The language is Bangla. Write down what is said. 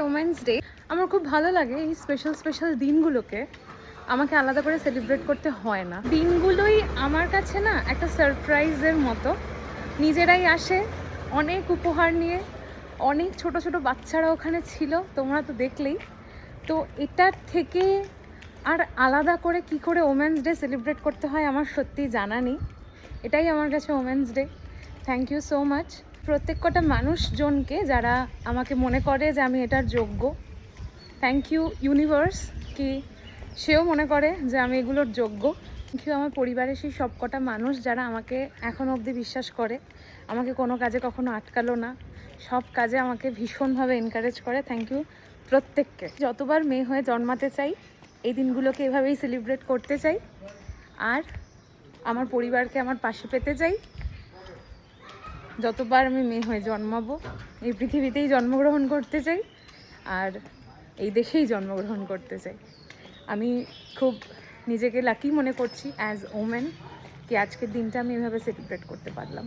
ওমেন্স ডে আমার খুব ভালো লাগে। এই স্পেশাল দিনগুলোকে আমাকে আলাদা করে সেলিব্রেট করতে হয় না। দিনগুলোই আমার কাছে না একটা সারপ্রাইজের মতো। নিজেরাই আসে অনেক উপহার নিয়ে, অনেক ছোট ছোট বাচ্চারা ওখানে ছিল, তোমরা তো দেখলেই। তো এটার থেকে আর আলাদা করে কি করে ওমেন্স ডে সেলিব্রেট করতে হয় আমার সত্যিই জানা নেই। এটাই আমার কাছে women's day. Thank you so much প্রত্যেক কটা মানুষজনকে যারা আমাকে মনে করে যে আমি এটার যোগ্য। থ্যাংক ইউ ইউনিভার্স, কি সেও মনে করে যে আমি এগুলোর যোগ্য। থ্যাংক ইউ আমার পরিবারের সেই সব কটা মানুষ যারা আমাকে এখনও অবধি বিশ্বাস করে, আমাকে কোনো কাজে কখনো আটকালো না, সব কাজে আমাকে ভীষণভাবে এনকারেজ করে। থ্যাংক ইউ প্রত্যেককে। যতবার মেয়ে হয়ে জন্মাতে চাই, এই দিনগুলোকে এভাবেই সেলিব্রেট করতে চাই, আর আমার পরিবারকে আমার পাশে পেতে চাই। যতবার আমি মেয়ে হয়ে জন্মাবো, এই পৃথিবীতেই জন্মগ্রহণ করতে চাই, আর এই দেশেই জন্মগ্রহণ করতে চাই। আমি খুব নিজেকে লাকি মনে করছি অ্যাজ ওমেন, কি আজকের দিনটা আমি এভাবে সেলিব্রেট করতে পারলাম।